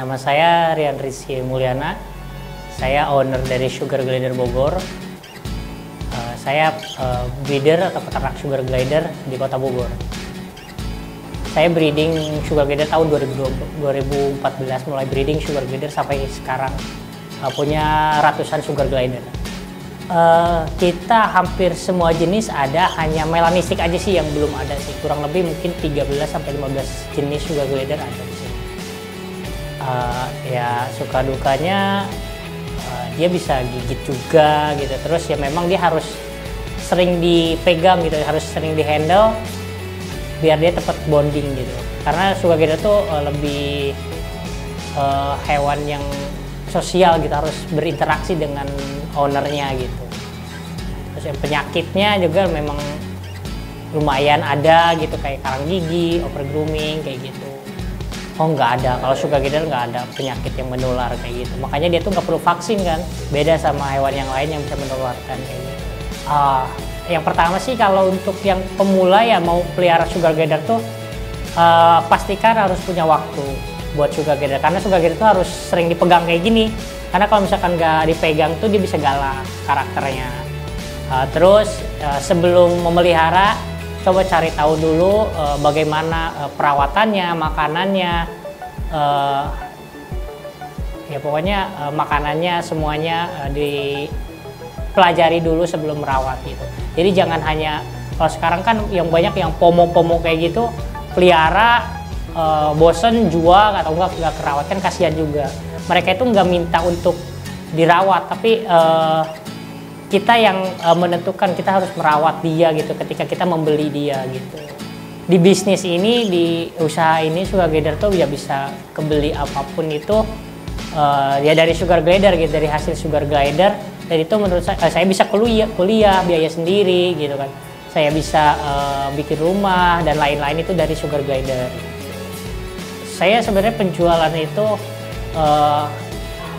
Nama saya Rian Rizky Mulyana. Saya owner dari Sugar Glider Bogor. Saya breeder atau peternak Sugar Glider di Kota Bogor. Saya breeding Sugar Glider tahun 2014, mulai breeding Sugar Glider sampai sekarang punya ratusan Sugar Glider. Kita hampir semua jenis ada, hanya melanistik aja sih yang belum ada sih. Kurang lebih mungkin 13-15 jenis Sugar Glider ada di sini. Ya suka dukanya dia bisa gigit juga gitu. Terus ya memang dia harus sering dipegang gitu, harus sering dihandle biar dia tepat bonding gitu. Karena Sugar Glider tuh lebih hewan yang sosial gitu, harus berinteraksi dengan ownernya gitu. Terus yang penyakitnya juga memang lumayan ada gitu, kayak karang gigi, over grooming kayak gitu. Oh nggak ada, kalau Sugar Glider nggak ada penyakit yang menular kayak gitu. Makanya dia tuh nggak perlu vaksin kan, beda sama hewan yang lain yang bisa menularkan kayak gitu. Yang pertama sih kalau untuk yang pemula ya mau pelihara Sugar Glider tuh pastikan harus punya waktu buat Sugar Glider, karena Sugar Glider tuh harus sering dipegang kayak gini. Karena kalau misalkan nggak dipegang tuh dia bisa galak karakternya. Terus sebelum memelihara, coba cari tahu dulu bagaimana perawatannya, makanannya, ya pokoknya makanannya semuanya dipelajari dulu sebelum merawat gitu. Jadi jangan hanya, kalau sekarang kan yang banyak yang pomo-pomo kayak gitu, pelihara bosen jual atau nggak kerawat, kan kasihan juga. Mereka itu nggak minta untuk dirawat, tapi kita yang menentukan kita harus merawat dia gitu ketika kita membeli dia gitu. Di bisnis ini, di usaha ini Sugar Glider tuh ya bisa kebeli apapun itu ya dari Sugar Glider gitu, dari hasil Sugar Glider. Dan itu menurut saya bisa kuliah biaya sendiri gitu kan. Saya bisa bikin rumah dan lain-lain itu dari Sugar Glider. Saya sebenarnya penjualan itu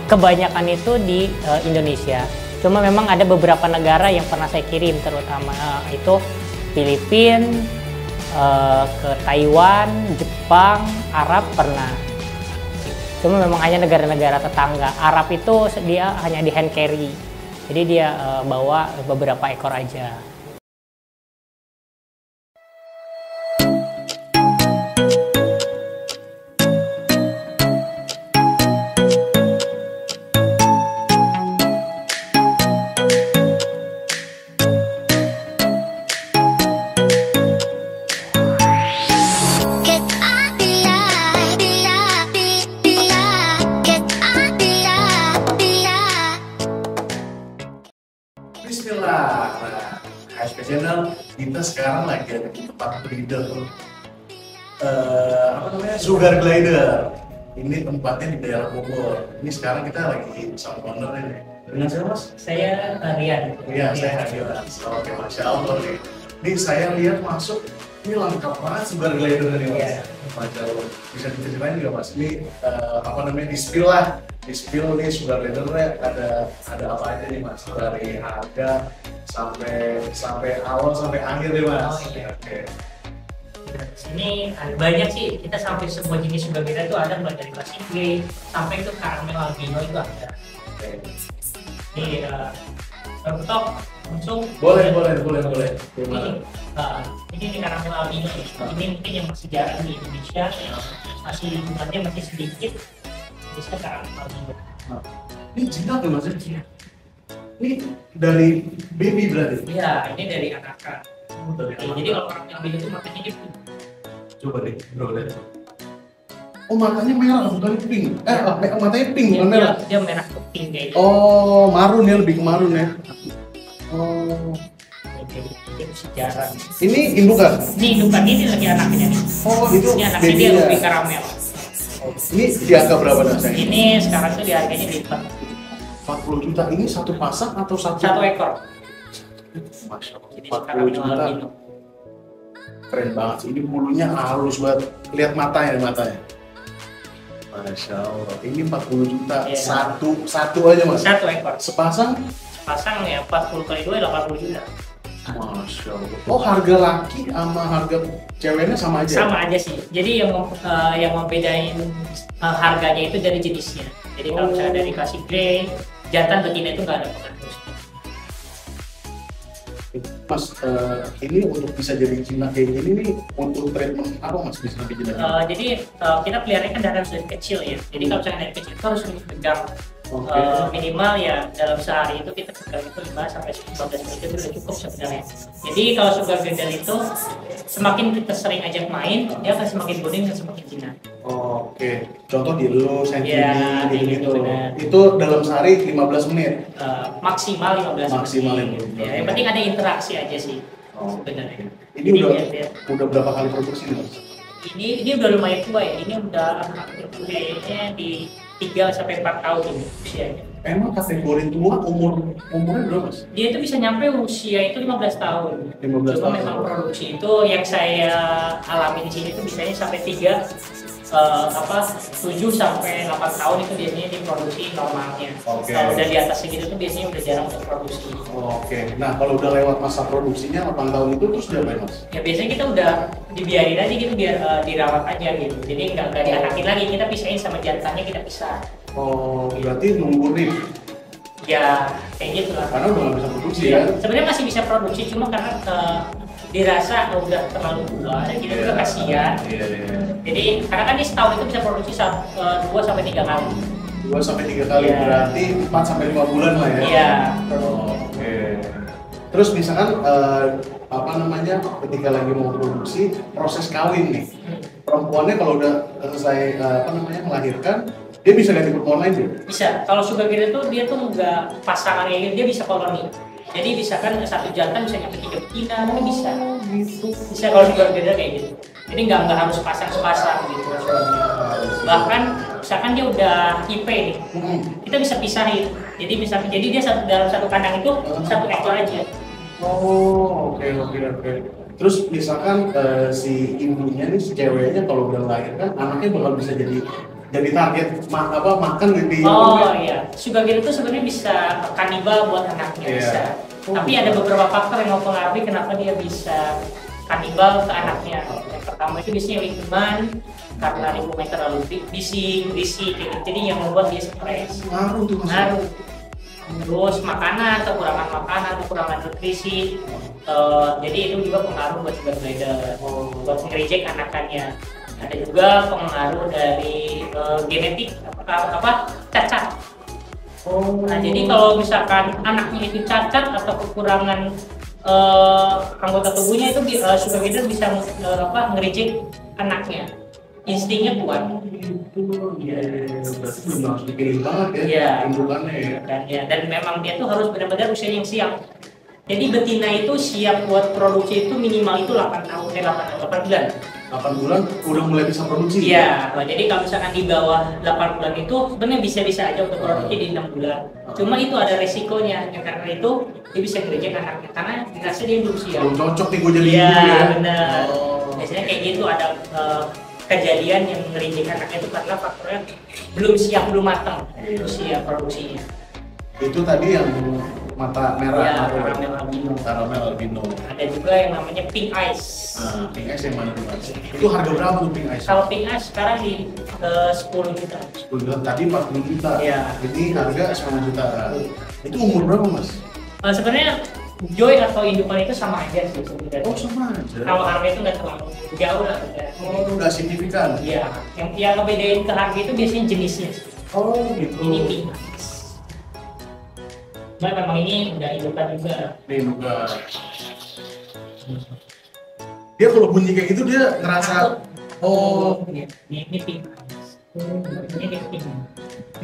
kebanyakan itu di Indonesia. Cuma memang ada beberapa negara yang pernah saya kirim, terutama itu Filipina, ke Taiwan, Jepang, Arab pernah. Cuma memang hanya negara-negara tetangga. Arab itu dia hanya di hand carry, jadi dia bawa beberapa ekor aja. Bismillah. Nah, HSP Channel kita sekarang lagi ada di tempat breeder Sugar Glider. Ini tempatnya di daerah Bogor. Ini sekarang kita lagi sama owner ini. Dengan siapa Mas? Saya Rian. Iya, saya Rian. Oke, Masya Allah nih. Ini saya lihat masuk, ini lengkap banget Sugar Glider ini Mas. Masya Allah. Bisa diceritain juga Mas? Ini di spill lah. Di spill nih Sugar Glidernya ada apa aja nih Mas? Dari harga sampai awal sampai akhir nih Mas. Oke. Sini banyak sih, kita sampai semua jenis Sugar Glider itu ada, mulai dari Classic Grey sampai ke Caramel Albino itu ada. Ini bentuk langsung. Boleh. Ini Caramel Albino. Ini mungkin yang masih jarang di Indonesia, masih jumlahnya masih sedikit. Ini Caramel Albino. Ini jinak ya Mas? Ini dari baby berarti? Iya, ini dari anakan. Jadi kalau Caramel Albino itu matanya dia pink. Coba deh, bro, lihat. Oh, matanya merah bukan pink. Matanya pink bukan merah. Dia merah ke pink kayak gitu. Oh, marun ya, lebih ke marun ya. Oh. Itu sejarah. Ini indukan? Ini indukan, ini lagi anaknya nih. Oh, itu ini anaknya dia lebih karamel. Oh, ini di harga berapa dah sayang? Ini sekarang tuh di harganya di 40 juta. Ini satu pasang atau satu ekor? Masya Allah, Jadi 40 juta. Keren banget sih. Ini bulunya halus banget. Lihat matanya. Masya Allah. Ini 40 juta. Yeah. Satu aja Mas? Satu ekor. Sepasang? Pasang ya 40 kali 2 80 juta. Masya Allah. Oh, harga laki sama harga ceweknya sama aja? Sama aja sih. Jadi yang membedain harganya itu dari jenisnya. Jadi kalau misalnya dari klasik grey, jantan betina itu nggak ada pengaruh. Mas, ini untuk bisa jadi jinak kayak gini nih, untuk treatment apa Mas bisa bikin jinak? Jadi kita pelihara kan dari kecil ya. Jadi kalau misalnya dari kecil itu harus dipegang. Minimal ya dalam sehari itu kita pegang itu 5 sampai 15 menit itu udah cukup sebenarnya. Jadi kalau sugar glider itu semakin kita sering ajak main, dia akan semakin bonding dan semakin jinak. Oke, contoh di lu, Ya, gitu. benar. Itu dalam sehari 15 menit? Maksimal 15 Maksimal menit. Ya, yang penting ada interaksi aja sih sebenarnya. Ini udah berapa kali produksi nih Mas? Ini udah lumayan tua ya. Ini udah kayaknya di 3 sampai 4 tahun ini usianya. Emang kategori tua umurnya berapa Mas? Dia itu bisa nyampe usia itu 15 tahun. 15 Cuma tahun. memang produksi itu yang saya alami di sini itu biasanya sampai 7 sampai 8 tahun itu biasanya diproduksi normalnya. Oke. Kalau udah di atas segitu tuh biasanya udah jarang untuk produksi. Oke. Nah, kalau udah lewat masa produksinya 8 tahun itu terus diapain Mas? Ya biasanya kita udah dibiarin aja gitu biar dirawat aja gitu. Jadi nggak dianakin lagi, kita pisahin sama jantannya, kita pisah. Oh, berarti nunggu nih. Ya kayak gitu lah. Karena udah nggak bisa produksi ya? Sebenarnya masih bisa produksi, cuma karena dirasa udah terlalu tua dan kita juga kasihan. Iya. Jadi karena kan di setahun itu bisa produksi 2 sampai 3 kali. 2 sampai 3 kali, Iya. berarti 4 sampai 5 bulan lah ya? Iya. Oke. Terus misalkan ketika lagi mau produksi proses kawin nih, perempuannya kalau udah selesai melahirkan, dia bisa ganti perempuan lain juga? Bisa. Kalau sugar glider tuh dia tuh nggak pasangan kayak gitu, dia bisa koloni. Jadi bisa kan satu jantan bisa nyampe 3 betina, tapi bisa. Bisa kalau sugar glider kayak gitu. Jadi nggak harus sepasang gitu. Bahkan misalkan dia udah IP nih, kita bisa pisahin. Jadi dia dalam satu kandang itu satu ekor aja. Oh, oke. Terus misalkan si ibunya nih, si ceweknya kalau udah melahirkan, anaknya bakal bisa jadi target makan di Iya, sugar glider itu sebenarnya bisa kanibal buat anaknya, bisa. Tapi ada beberapa faktor yang mempengaruhi kenapa dia bisa kanibal ke anaknya. Yang pertama itu biasanya lingkungan, karena lingkungan terlalu bising kayak gitu. Jadi yang membuat dia stres. Ngaruh tuh Mas. Ngaruh. Terus makanan, kekurangan nutrisi. Jadi itu juga pengaruh buat sugar glider, buat nge-reject anakannya. Ada juga pengaruh dari genetik cacat. Nah, jadi kalau misalkan anaknya itu cacat atau kekurangan anggota tubuhnya itu sugar glider bisa nge-reject anaknya. Instingnya kuat. Berarti belum harus dipilih banget ya indukannya ya. Dan memang dia tuh harus benar-benar usia yang siap. Jadi betina itu siap buat produksi itu minimal itu 8 bulan. 8 bulan udah mulai bisa produksi? Iya, jadi kalau misalkan di bawah 8 bulan itu sebenarnya bisa aja untuk produksi di 6 bulan. Cuma itu ada resikonya, karena itu dia bisa ngerejek anaknya, karena dirasa dia belum siap. Belum cocok nih gue jadi ibu ya. ya? Benar. Biasanya kayak gitu ada kejadian yang ngerejek anaknya itu karena faktornya belum siap, belum matang usia produksinya. Itu tadi yang mata merah, caramel albino. Ada juga yang namanya pink eyes. Pink eyes yang mana tuh Mas? Itu harga berapa tuh pink eyes? Kalau pink eyes sekarang di 10 juta. 10 juta, tadi 40 juta. Iya. Ini harga 10 juta. Itu umur berapa Mas? Sebenarnya joy atau indukan itu sama aja sih sebenarnya. Oh, sama aja. Kalau harga itu nggak terlalu jauh lah. Nggak signifikan? Iya. Yang ngebedain ke harga itu biasanya jenisnya. Oh gitu. Ini pink eyes. Cuma memang ini udah indukan juga. Indukan. Dia kalau bunyi kayak gitu dia ngerasa ini pink eyes. Ini pink.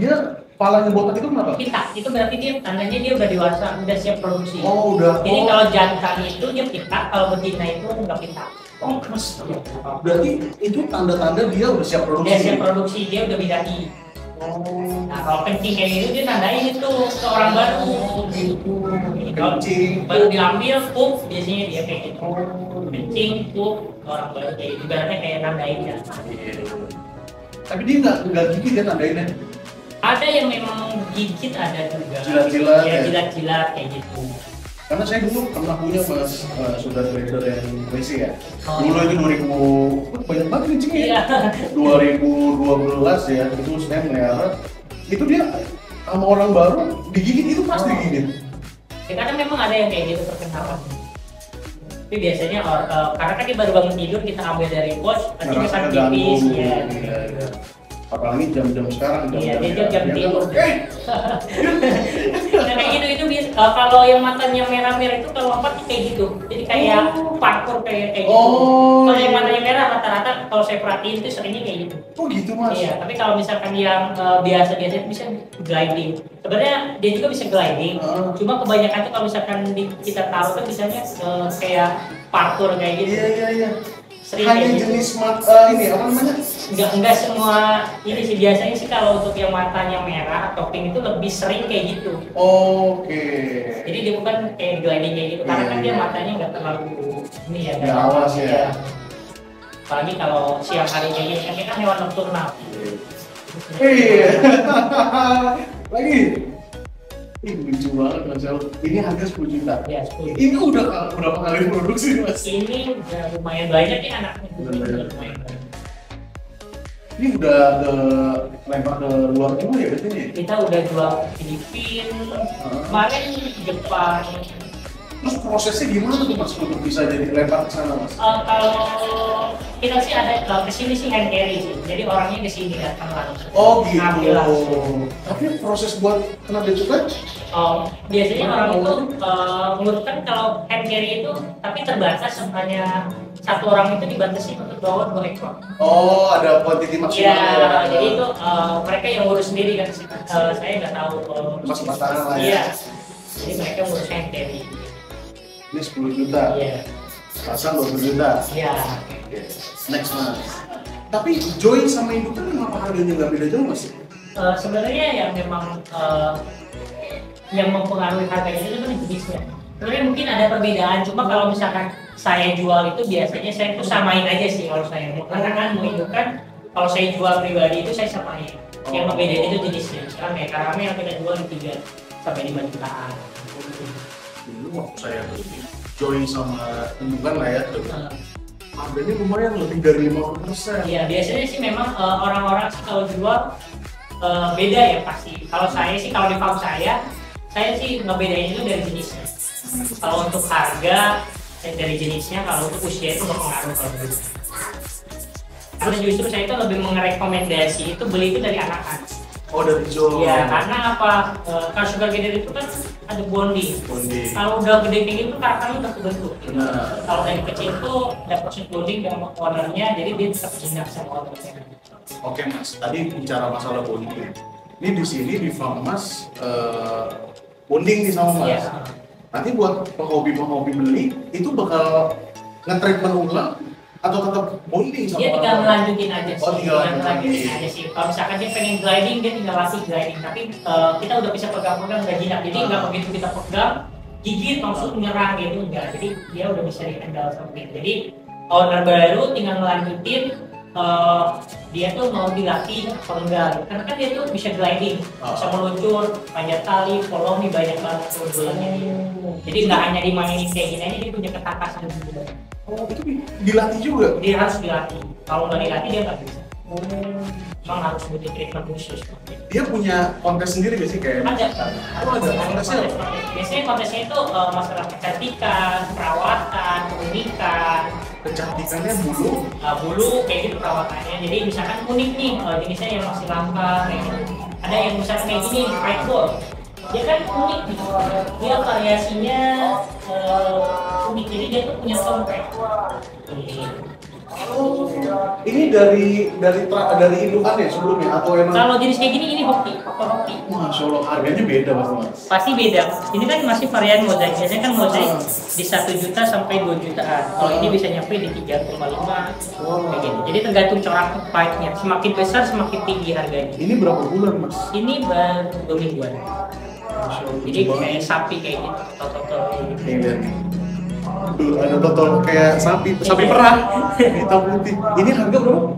Dia kepalanya botak itu kenapa? Pintak, itu berarti dia tandanya dia udah dewasa, udah siap produksi. Oh, udah. Jadi kalau jantan itu dia pintak, kalau betina itu enggak pintak. Oh, Mas. Berarti itu tanda-tanda dia udah siap produksi. Dia siap produksi, dia udah bidani. Nah, kalau kencing kayak gitu dia nandain itu ke orang baru. Kencing, baru diambil, pup, biasanya dia kayak gitu. Kencing, pup, ke orang baru kayak gitu. Ibaratnya kayak nandain ya. Tapi dia nggak gigit ya nandainnya? Ada yang memang gigit, ada juga. Jilat-jilat ya, ya? jilat-jilat kayak gitu. Karena saya dulu pernah punya mas sugar glider yang WC ya. Oh, Dulu itu 2000 banyak banget kencingnya ya. 2012 ya, itu saya melihara. Itu dia sama orang baru digigit itu pasti digigit. Ya, karena memang ada yang kayak gitu perkenalan. Tapi biasanya karena kan dia baru bangun tidur kita ambil dari pos, nanti dia kan tipis ya. Apalagi jam-jam sekarang Iya, dia jam tidur. Nah kayak gitu itu kalau yang matanya merah-merah itu kalau lompat kayak gitu. Jadi kayak parkour kayak gitu. Kalau yang matanya merah rata-rata kalau saya perhatiin itu seringnya kayak gitu. Oh gitu mas. Iya, tapi kalau misalkan yang biasa-biasa itu bisa gliding. Sebenarnya dia juga bisa gliding. Cuma kebanyakan tuh kalau misalkan kita taruh kan misalnya kayak parkour kayak gitu. Iya. Sering hanya gitu. jenis ini apa namanya? Enggak semua ini sih, biasanya sih kalau untuk yang matanya merah atau pink itu lebih sering kayak gitu. Oke. Jadi dia bukan kayak gliding kayak gitu, karena kan dia matanya nggak terlalu ini ya. Nggak awas ya. Apalagi kalau siang hari kayak gitu, kan hewan nokturnal. Iya. Lagi. Ih, lucu banget mas. Ini harga 10 juta. Ya, 10. Ini udah berapa kali produksi mas? Ini udah lumayan banyak ya anaknya. Lumayan banyak. Ini udah lempar ke luar negeri ya berarti nih? Kita udah jual Filipina, kemarin Jepang. Terus prosesnya gimana tuh mas untuk bisa jadi lempar ke sana mas? Kalau kita sih ada kesini sih hand carry sih, jadi orangnya kesini datang langsung. Oh gitu. Ngambil langsung. Tapi proses buat kena bea cukai? Biasanya orang itu menurut kan kalau hand carry itu tapi terbatas, hanya satu orang itu dibatasi untuk bawa 2 ekor. Oh, ada kuantiti maksimal. Iya, jadi itu mereka yang ngurus sendiri kan. Saya nggak tahu. Mas tangan lah ya. Iya. Jadi mereka ngurus hand carry. Ini 10 juta. Iya. Pasang 20 juta. Iya. Next mas. Tapi join sama indukan kenapa harganya nggak beda jauh mas? Sebenarnya yang memang yang mempengaruhi harga itu kan jenisnya. Sebenarnya mungkin ada perbedaan, cuma kalau misalkan saya jual itu biasanya saya tuh samain aja sih kalau saya mau. Karena kan mau indukan, kalau saya jual pribadi itu saya samain. Yang membedain itu jenisnya. Sekarang kayak karame yang kita jual di 3 sampai 5 jutaan. Dulu waktu saya join sama indukan lah ya. Harganya lumayan lebih dari 50%. Iya, biasanya sih memang orang-orang sih kalau jual beda ya pasti. Kalau saya sih, kalau di farm saya sih ngebedain itu dari jenisnya. Kalau untuk harga dari jenisnya, kalau untuk usia itu berpengaruh kalau begitu. Karena justru saya itu lebih merekomendasi itu beli itu dari anak-anak. Oh dari Joe. Iya, karena apa? Kalau sugar glider itu kan ada bonding. Kalau udah gede kayak gitu karakternya udah kebentuk. Kalau dari kecil tuh ada proses bonding dengan ownernya, jadi dia tetap jinak sama ownernya. Oke mas, tadi bicara masalah bonding. Ini di sini di farm mas bonding nih sama mas. Iya. Nanti buat penghobi beli itu bakal nge-treatment ulang atau tetap bonding sama Dia tinggal melanjutin aja sih. Oh, tinggal melanjutin aja sih. Kalau misalkan dia pengen gliding, dia tinggal latih gliding. Tapi kita udah bisa pegang-pegang udah jinak. Jadi nggak begitu kita pegang, gigit langsung menyerang gitu enggak. Jadi dia udah bisa di-handle seperti itu. Jadi owner baru tinggal melanjutin dia tuh mau dilatih atau enggak. Karena kan dia tuh bisa gliding, bisa meluncur, panjat tali, polong nih banyak banget keunggulannya. Jadi nggak hanya dimainin kayak gini aja, dia punya ketakasan juga. Oh, itu dilatih juga? Dia harus dilatih. Kalau nggak dilatih dia nggak bisa. Memang harus butuh treatment khusus. Dia punya kontes sendiri gak sih kayak? Ada. Ada kontesnya. Biasanya kontesnya itu masalah kecantikan, perawatan, keunikan. Kecantikannya bulu? Bulu kayak gitu perawatannya. Jadi misalkan unik nih jenisnya yang masih langka kayak gitu. Ada yang misalkan kayak gini, white ball. Dia kan unik nih. Dia variasinya unik. Jadi dia tuh punya tongkat. Oh, ini dari indukan ya sebelumnya atau emang? Kalau jenis kayak gini ini hoki. Masya Allah, harganya beda mas. Pasti beda. Ini kan masih varian mozaik. Biasanya kan mozaik di 1 juta sampai 2 jutaan. Kalau ini bisa nyampe di 3,5 kayak gitu. Jadi tergantung corak pipe-nya. Semakin besar semakin tinggi harganya. Ini berapa bulan mas? Ini baru 2 mingguan. Jadi kayak sapi kayak gitu. Total. Ada total kayak sapi perah hitam putih. Ini harga berapa?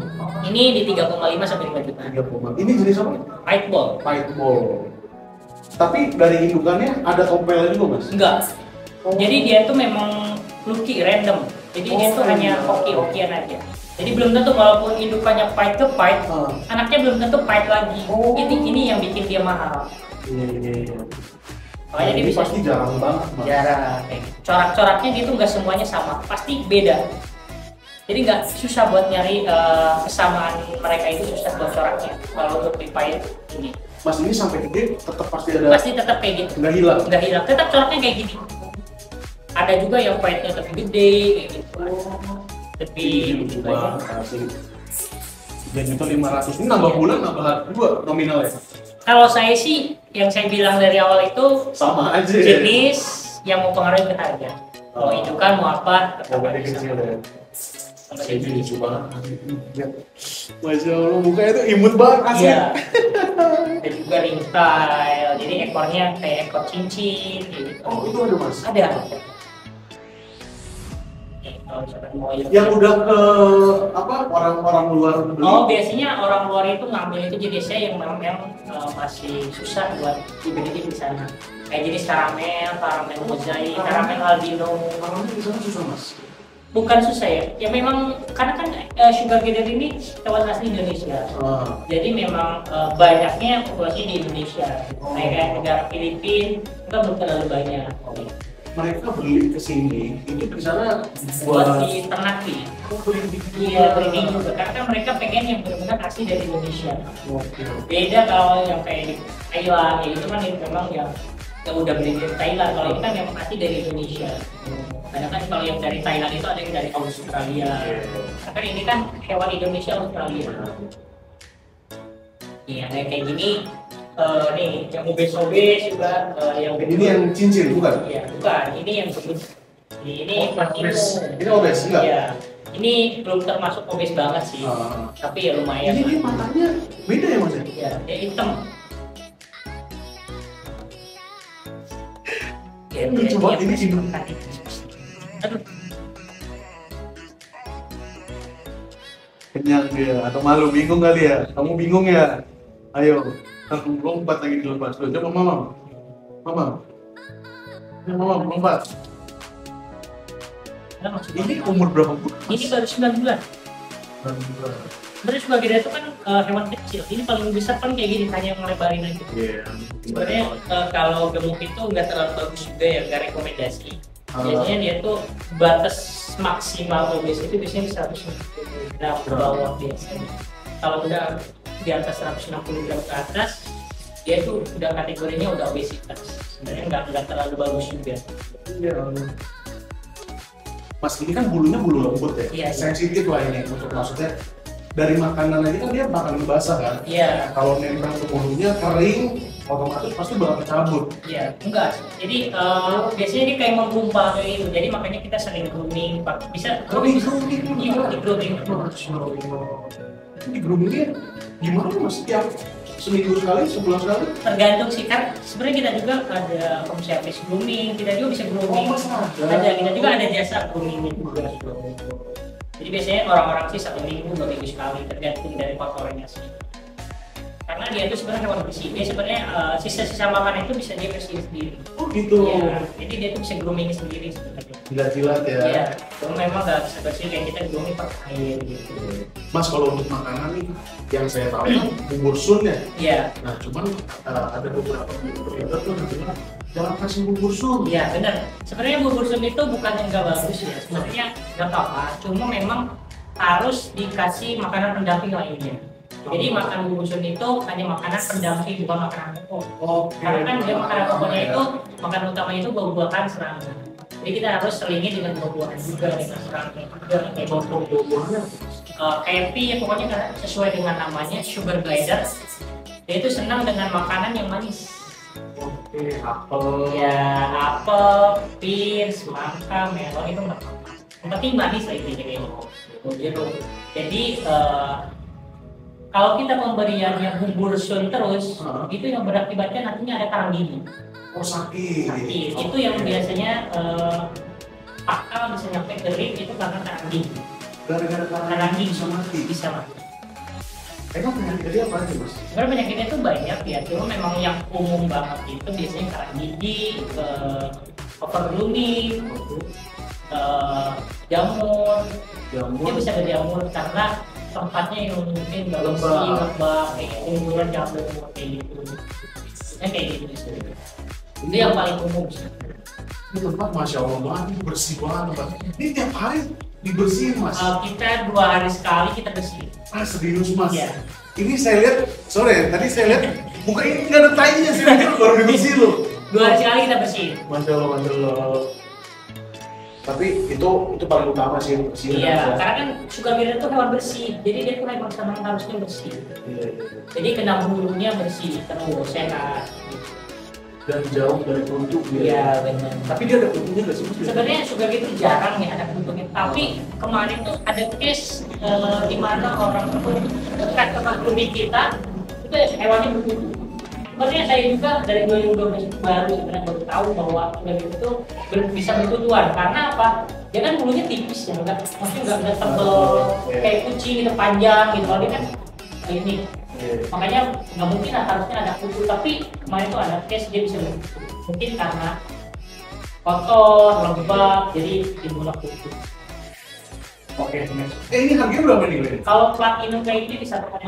Ini di 3,5 sampai 5 juta. 3,5. Ini jenis apa? White ball. White ball. Tapi dari indukannya ada tompelnya juga mas? Enggak. Jadi dia tuh memang fluky, random. Jadi dia tuh hanya hoki-hokian aja. Jadi belum tentu walaupun indukannya fight ke fight, anaknya belum tentu fight lagi. Ini yang bikin dia mahal. Iya. Makanya dia bisa pasti jarang banget, Mas. jarang. Corak-coraknya gitu nggak semuanya sama, pasti beda. Jadi nggak susah buat nyari kesamaan mereka itu, susah buat coraknya. Kalau untuk Pipaya ini. Mas ini sampai gede tetap pasti ada. Pasti tetap kayak gitu. Nggak hilang. Nggak hilang. Tetap coraknya kayak gini. Ada juga yang fightnya lebih gede, kayak gitu. Lebih Jadi itu 500 ini nambah bulan nambah dua nominal ya. Kalau saya sih yang saya bilang dari awal itu Sama aja. jenis yang mau pengaruhi ke harga. Mau indukan mau apa? Oh, berarti kecil ya. Sama Saya jenis. lucu banget. Masya Allah, mukanya tuh imut banget asli. Iya. Ada juga ring style, jadi ekornya kayak ekor cincin gitu. Oh, itu ada Mas. Ada. Kalau misalkan mau Yang udah ke apa orang-orang luar beli. Oh, biasanya orang luar itu ngambil itu jenisnya yang memang masih susah buat dibeli di sana. Kayak jenis karamel mozaik, karamel albino. Orangnya di sana susah Mas. Bukan susah ya, ya memang karena kan sugar glider ini hewan asli Indonesia. Jadi memang banyaknya populasi di Indonesia. Kayak negara Filipina itu belum terlalu banyak. Mereka beli ke sini, ini di sana Buat di ternak nih. beli Iya, breeding juga. Karena kan mereka pengen yang benar-benar asli dari Indonesia. Oke. Beda kalau yang kayak di Thailand, ya itu kan memang yang udah beli dari Thailand. Kalau ini kan yang asli dari Indonesia. Karena kan kalau yang dari Thailand itu ada yang dari Australia. Karena kan ini kan hewan Indonesia Australia. Iya, kayak gini. Nih, yang obes-obes juga yang Ini yang cincin bukan? Iya, bukan. Ini yang sebut. Ini obes. Ini obes enggak? Iya. Ini belum termasuk obes banget sih. Tapi ya lumayan. Ini matanya beda ya Mas? Iya, dia hitam. Ya, Lucu banget ini sih. Aduh, Kenyang dia atau malu bingung kali ya? Kamu bingung ya? Ayo, lompat lagi dilepas. Coba mama. Ya, mama lompat. nah, maksudnya Ini umur berapa bulan? ini baru 9 bulan. Sebenarnya suka gede itu kan hewan kecil. Ini paling besar kan kayak gini, hanya ngelebarin aja. Iya. Sebenarnya kalau gemuk itu nggak terlalu bagus juga ya, nggak rekomendasi. Biasanya dia tuh batas maksimal obes itu biasanya di 160 gram ke bawah biasanya. Kalau udah di atas 160 gram ke atas, dia tuh udah kategorinya udah obesitas. Sebenarnya nggak terlalu bagus juga. Iya. Mas ini kan bulunya bulu lembut ya, Iya, iya. sensitif lah ini untuk maksudnya dari makanan aja kan dia makanan basah kan. Iya. Kalau nempel ke bulunya kering, otomatis pasti bakal cabut. Iya, enggak sih. Jadi biasanya dia kayak menggumpal kayak gitu. Jadi makanya kita sering grooming, bisa grooming, iya, di grooming. Itu di groomingnya gimana Mas? Tiap seminggu sekali, sebulan sekali? Tergantung sih, kan sebenarnya kita juga ada home service grooming, kita juga bisa grooming. Oh, Mas, ada. Kita juga ada jasa grooming juga. Jadi biasanya orang-orang sih 1 minggu, 2 minggu sekali, tergantung dari kotorannya sih. Karena dia itu sebenarnya hewan bersih, dia sebenarnya sisa-sisa makanan itu bisa dia bersihin sendiri. Oh gitu. Iya, jadi dia tuh bisa grooming sendiri sebenarnya. Jilat-jilat ya. Iya, cuma memang nggak bisa bersih kayak kita grooming pakai air gitu. Mas kalau untuk makanan nih, yang saya tahu kan bubur sun ya. Iya, Nah cuman ada beberapa youtuber tuh yang bilang jangan kasih bubur sun. iya benar. Sebenarnya bubur sun itu bukan yang nggak bagus ya, sebenarnya nggak apa-apa. Cuma memang harus dikasih makanan pendamping lainnya. Jadi makan bubur sun itu hanya makanan pendamping, bukan makanan pokok. Oke. Karena kan dia makanan pokoknya itu, makanan utamanya itu buah-buahan, serangga. Jadi kita harus selingi dengan buah-buahan juga, dengan serangga juga, kayak buah-buahan. Happy ya pokoknya sesuai dengan namanya, sugar glider. Dia itu senang dengan makanan yang manis. Oke, apel. Ya, apel, pir, semangka, melon itu nggak apa-apa. Yang penting manis lah intinya kayak gitu. Jadi kalau kita pemberiannya bubur sun terus, itu yang berakibatnya nantinya ada karang gigi. Oh sakit. Sakit. Itu yang biasanya akal bisa nyampe ke ring itu karena karang gigi. Gara-gara Karang gigi bisa mati. Bisa mati. Emang penyakit dia apa aja Mas? Sebenarnya penyakitnya itu banyak ya, cuma memang yang umum banget itu biasanya karang gigi, over grooming, jamur. Dia bisa ke jamur karena tempatnya yang mungkin nggak bersih, lembab, kayak kumpulan jamur kayak gitu. Kayak gitu sih. Itu yang paling umum sih. Ini tempat masya Allah banget, ini bersih banget tempat. Ini tiap hari dibersihin mas? Kita 2 hari sekali kita bersihin. Ah serius mas? Iya. Ini saya lihat, sore tadi saya lihat muka ini nggak ada tainya sih, baru dibersihin loh. 2 hari sekali kita bersihin. Masya Allah, masya Allah. Tapi itu paling utama sih bersih. Iya, karena kan sugar glider itu hewan bersih, jadi dia tuh hewan sama harusnya bersih. Iya. Jadi kena bulunya bersih, terus sehat. Dan jauh dari kutu dia. Iya benar. Tapi dia ada kutunya nggak sih? Sebenarnya sugar glider jarang ya ada kutunya. Tapi kemarin tuh ada case di mana orang tuh dekat tempat grooming kita itu hewannya berkutu. Sebenarnya saya juga dari 2012 baru tahu bahwa sugar glider itu bisa berkutuan. Karena apa? Dia kan bulunya tipis ya, maksudnya nggak tebel kayak kucing gitu panjang gitu. Kalau dia kan ini. Makanya nggak mungkin lah, harusnya ada kutu, tapi kemarin tuh ada case dia bisa berkutu. Mungkin karena kotor, lembab, jadi timbullah kutu. Oke. Ini harganya berapa nih Glenn? Kalau platinum kayak gini di 1,5.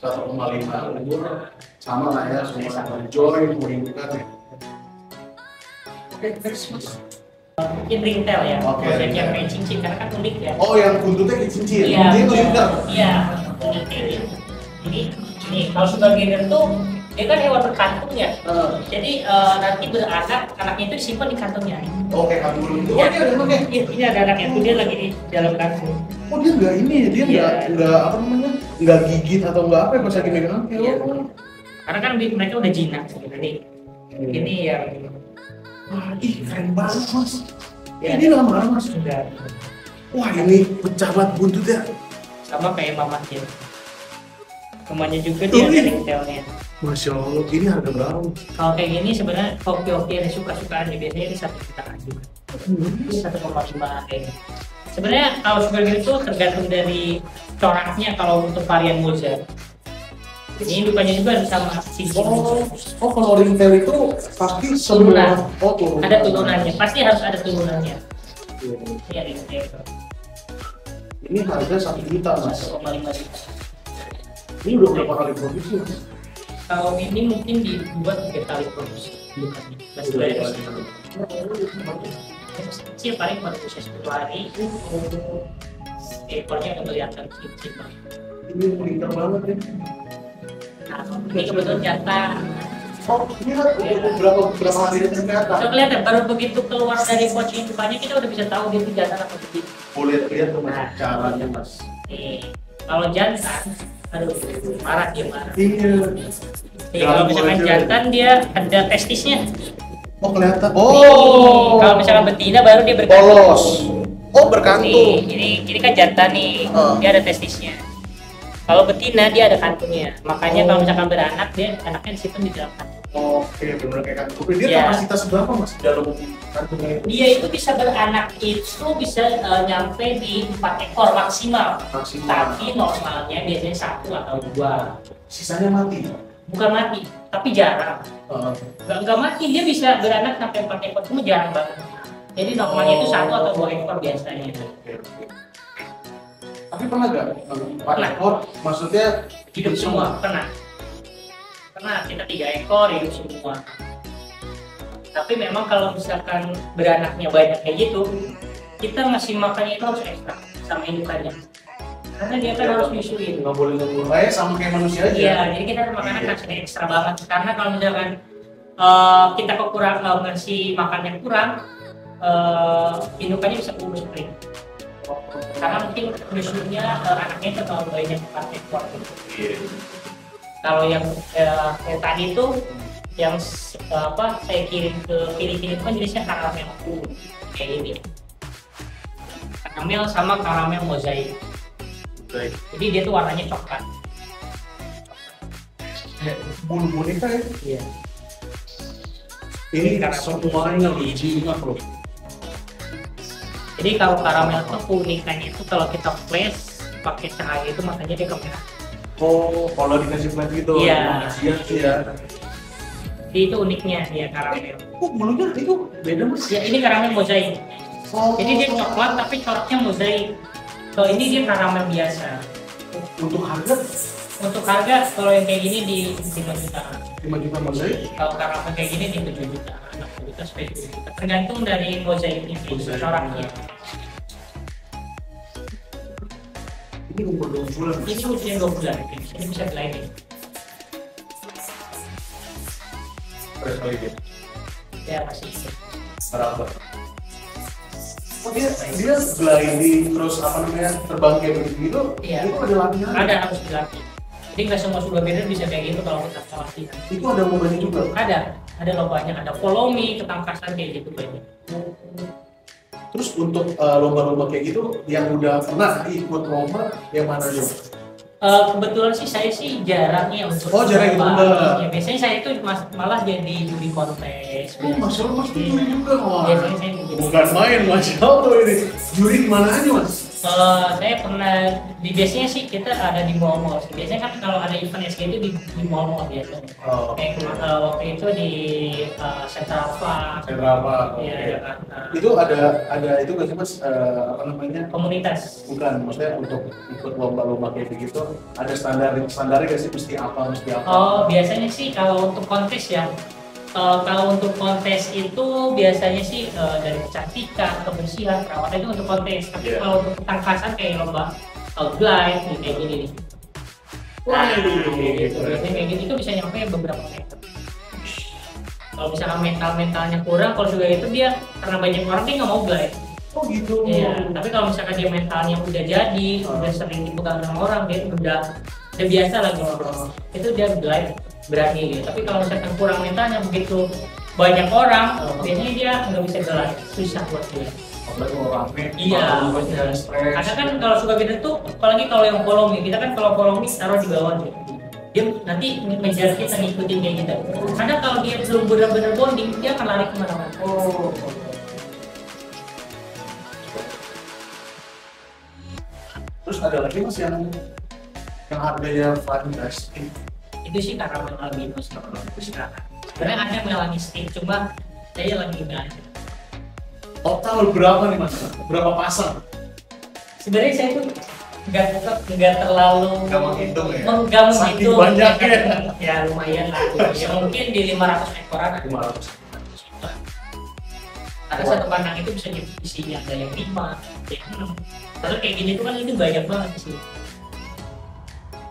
1,5. Sama lah ya, semua joy, menunjukkan ya. Oke, next mas. Mungkin ringtail ya, yang kayak cincin karena kan unik ya. Oh, yang buntutnya kayak cincin. Iya. Iya. Ini kalau sugar glider tuh dia kan hewan berkantung ya. Jadi nanti beranak, anaknya itu disimpan di kantongnya. Oh, kayak kantung itu. Oh, dia ada anaknya. Iya, ini ada anaknya tuh, dia lagi di dalam kantung. Oh, dia nggak ini, dia nggak apa namanya, nggak gigit atau nggak apa ya pas lagi megang. Iya. Karena kan mereka udah jinak sebenarnya. Ini yang wah, keren banget mas. Ya, ini lama mas. Sudah. Wah, ini pecah banget buntutnya. Sama kayak mamahnya. Mamanya juga dia ada ringtailnya. Masya Allah, ini harga berapa? Kalau kayak gini sebenarnya hoki-hoki yang suka-sukaan ya, biasanya di 1 jutaan juga. Ini 1,5 kayak. Sebenarnya kalau sugar glider itu tergantung dari coraknya. Kalau untuk varian Moza, ini indukannya juga sama cincin. Oh, kalau ringtail itu pasti turunan. Oh, turunan. Ada turunannya, pasti harus ada turunannya. Iya, ringtail. Ini harga 1 juta mas. 1,5 juta. Ini udah berapa kali produksi mas? Kalau ini mungkin dibuat 3 kali produksi. Kecil paling baru bisa 1 hari. Ekornya udah kelihatan cincin. Ini pintar banget ya. Nah, ini kebetulan jantan. Oh, ini berapa hari itu ternyata? Bisa kelihatan baru begitu keluar dari pouch indukannya kita udah bisa tahu dia itu jantan apa begitu. Boleh lihat tuh mas, caranya mas. Kalau jantan, aduh marah dia marah. Iya. Kalau misalkan jantan dia ada testisnya. Oh kelihatan. Oh. Kalau misalkan betina baru dia berkantung. Polos. Oh berkantung. Ini kan jantan nih, dia ada testisnya. Kalau betina dia ada kantungnya. Makanya kalau misalkan beranak dia anaknya disimpan di dalam kantung. Oke, benar kayak kantung. Dia kapasitas berapa mas dalam kantungnya itu? Dia itu bisa beranak itu bisa nyampe di 4 ekor maksimal. Tapi normalnya biasanya 1 atau 2. Sisanya mati. Bukan mati, tapi jarang. Nggak mati, dia bisa beranak sampai 4 ekor, cuma jarang banget. Jadi normalnya itu 1 atau 2 ekor biasanya. Tapi pernah nggak? 4 ekor, maksudnya Hidup semua, pernah. Kita 3 ekor hidup semua. Tapi memang kalau misalkan beranaknya banyak kayak gitu, kita ngasih makannya itu harus ekstra sama indukannya. Karena dia kan harus nyusuin. Nggak boleh kayak sama kayak manusia aja. Iya, jadi kita makanan kasih ekstra banget. Karena kalau misalkan kita kekurangan ngasih makan yang kurang, indukannya bisa kurus kering. Karena mungkin nyusunya anaknya terlalu banyak 4 ekor gitu. Kalau yang tadi itu yang saya kirim ke Filipina itu kan jenisnya karamel kayak ini. Karamel sama karamel mozaik. Jadi dia tuh warnanya coklat. Bulu boneka ya? Iya. Ini semuanya jinak loh. Jadi kalau karamel tuh keunikannya itu kalau kita flash pakai cahaya itu makanya dia kemerah. Oh, kalau dikasih flash gitu, iya. Siap sih ya. Itu uniknya dia karamel. Oh, bulunya itu beda mas? Ya ini karamel mozaik. Oh. Jadi dia coklat tapi coraknya mozaik. Kalau ini dia karamel biasa. Untuk harga? Untuk harga kalau yang kayak gini di 5 jutaan. 5 juta mozaik? Kalau karamel kayak gini di 7 juta, 6 juta, 10 juta. Tergantung dari mozaiknya, coraknya. Ini umur 2 bulan. Ini usia 2 bulan. Ini bisa gliding. Berapa kali dia? Ya masih itu. Berapa? Oh dia gliding terus apa namanya terbang kayak begitu? Iya. Itu ada latihan? Ada, harus dilatih. Jadi nggak semua sugar glider bisa kayak gitu kalau kita latihan. Itu ada lombanya juga? Ada lombanya, ada follow me, ketangkasan kayak gitu banyak. Terus untuk lomba-lomba kayak gitu yang udah pernah ikut lomba yang mana aja? Kebetulan sih saya sih jarang ya untuk jarang ikut lomba. Ya, biasanya saya itu malah jadi juri kontes. Oh, Mas Yol, Mas juri juga, wah. Biasanya saya juri. Bukan main, Mas Yol tuh ini. Juri di mana aja, Mas? Saya pernah biasanya sih kita ada di mall-mall. Biasanya kan kalau ada event SG itu di mall-mall biasanya. Kayak waktu itu di Central Park. Central Park. Iya, Jakarta. Itu ada itu nggak sih Mas? Apa namanya? Komunitas. Bukan, maksudnya untuk ikut lomba-lomba kayak begitu ada standarnya nggak sih mesti apa? Oh, biasanya sih kalau untuk kontes ya. Kalau untuk kontes itu biasanya sih dari kecantikan, kebersihan, perawatan itu untuk kontes. Tapi kalau untuk ketangkasan kayak lomba glide kayak gini nih. Wah, gitu. Biasanya kayak gitu itu bisa nyampe beberapa meter. Kalau misalkan mentalnya kurang, kalau juga itu dia karena banyak orang dia nggak mau glide. Oh gitu. Iya. Tapi kalau misalkan dia mentalnya udah jadi, udah sering dipegang sama orang, dia udah biasa lagi. Itu dia glide berani gitu. Tapi kalau misalkan kurang mentalnya begitu banyak orang, biasanya dia nggak bisa glide, susah buat dia. Apalagi kalau rame. Iya. Karena kan kalau suka gitu tuh, apalagi kalau yang follow me, kita kan kalau follow me taruh di bawah gitu. Dia nanti ngejar kita ngikutin kayak gitu. Karena kalau dia belum benar-benar bonding, dia akan lari kemana-mana. Oh. Terus ada lagi Mas yang harganya fantastik? Itu sih karena albino sekarang. Sebenarnya ada melanistik, cuma saya lagi nggak ada. Total berapa nih Mas? Berapa pasang? Sebenarnya saya tuh nggak terlalu menghitung ya? Saking banyak ya? Ya lumayan lah. Ya mungkin di 500 ekoran ada. 500. Karena satu kandang itu bisa isinya ada yang 5, yang 6. Kalau kayak gini tuh kan ini banyak banget sih.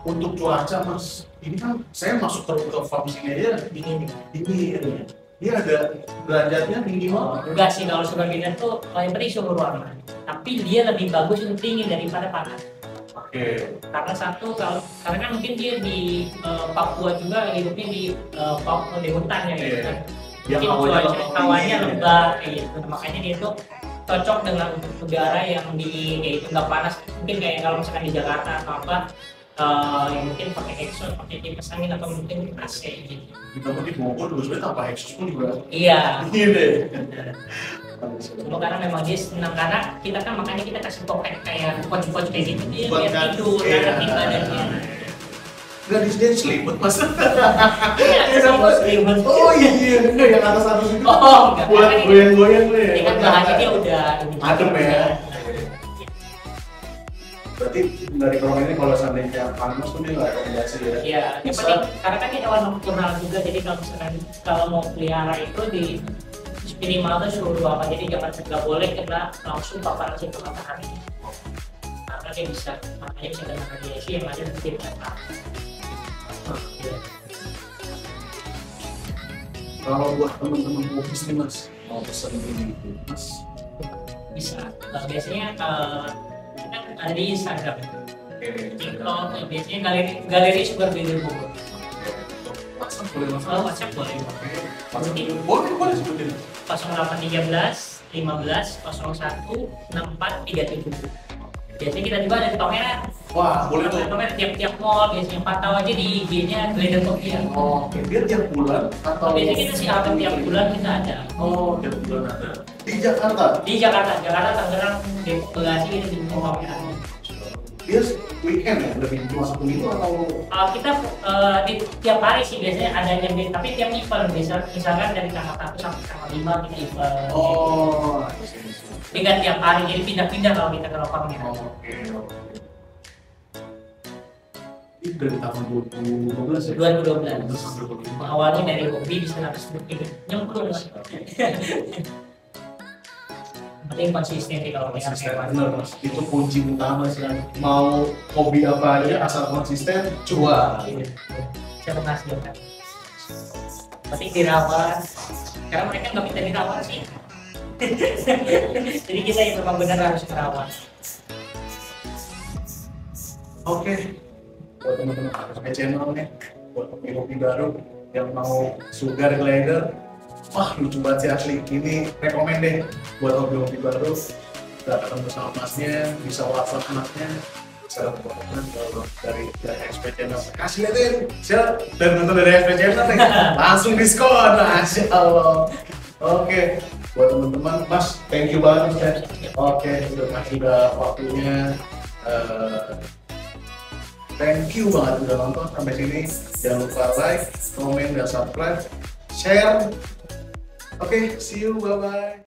Untuk cuaca Mas, ini kan saya masuk ke farm sini aja dingin. Dia ada derajatnya minimal? Enggak sih, kalau sugar glider tuh paling penting suhu ruangan. Tapi dia lebih bagus untuk dingin daripada panas. Oke. Karena satu, karena kan mungkin dia di Papua juga hidupnya di Papua di hutan ya gitu kan. Mungkin hawanya lembab kayak gitu. Makanya dia tuh cocok dengan negara yang di kayak itu nggak panas. Mungkin kayak kalau misalkan di Jakarta atau apa, yang mungkin pakai exhaust, pakai kipas angin atau mungkin AC gitu. Kita mungkin Bogor dulu sebenarnya tanpa exhaust pun juga. Iya. Iya deh. Cuma karena memang dia senang, karena kita kan makanya kita kasih topeng kayak coach kayak gitu dia tidur karena di badannya. Nggak dia selimut Mas. Iya, selimut. Oh iya, enggak yang atas itu. Oh, buat goyang-goyang nih. Ini kan bahannya dia udah adem ya. Berarti dari kalau ini kalau seandainya panas tuh dia nggak rekomendasi ya? Iya, yang penting karena kan ini hewan nokturnal juga, jadi kalau misalkan kalau mau pelihara itu di minimal tuh suhu ruangan, jadi jangan nggak boleh kena langsung paparan sinar matahari. Karena dia bisa, makanya bisa kena radiasi yang ada di mata. Kalau buat teman-teman office nih Mas, mau pesen ini Mas? Bisa. Biasanya kita ada di Instagram, TikTok, biasanya galeri sugar glider Bogor. WhatsApp boleh Mas? WhatsApp boleh. Boleh sebutin. 0813 15 01 64 37. Biasanya kita juga ada di pameran. Wah, boleh tuh. Pameran tiap mall, biasanya pantau aja di IG-nya Glider Tokyo. Oh, oke. Dia tiap bulan atau? Biasanya kita sih update tiap bulan kita ada. Oh, tiap bulan ada. Di Jakarta? Di Jakarta, Tangerang, Depok, Bekasi itu di pameran. Dia weekend ya, lebih cuma satu minggu atau? Kita di tiap hari sih biasanya ada yang tapi tiap event misalkan dari tanggal 1 sampai tanggal 5 kita event. Oh, Jadi kan tiap hari, jadi pindah-pindah kalau kita ke lapangnya. oke. Ini dari tahun 2012 ya? 2012. Awalnya dari hobi bisa habis nyemplung. Penting konsisten sih kalau pengen hewan. Bener, Mas. Itu kunci utama sih kan. Mau hobi apa aja asal konsisten, cuan. Saya menghasilkan. Penting dirawat. Karena mereka nggak minta dirawat sih. Jadi kita yang memang benar harus merawat. Oke, buat teman-teman pakai channel nih, buat hobi baru yang mau sugar glider, wah lucu banget sih asli. Ini rekomen deh buat hobi baru. Udah ketemu sama masnya, bisa WhatsApp masnya, bisa teman dari XP channel. Kasih liatin, siap. Dan nonton dari XP channel nih, langsung diskon, masya Allah. Oke, buat teman-teman, Mas, thank you banget ya. Oke, sudah waktunya. Thank you banget udah nonton sampai sini. Jangan lupa like, comment, dan subscribe, share. Oke, see you, bye bye.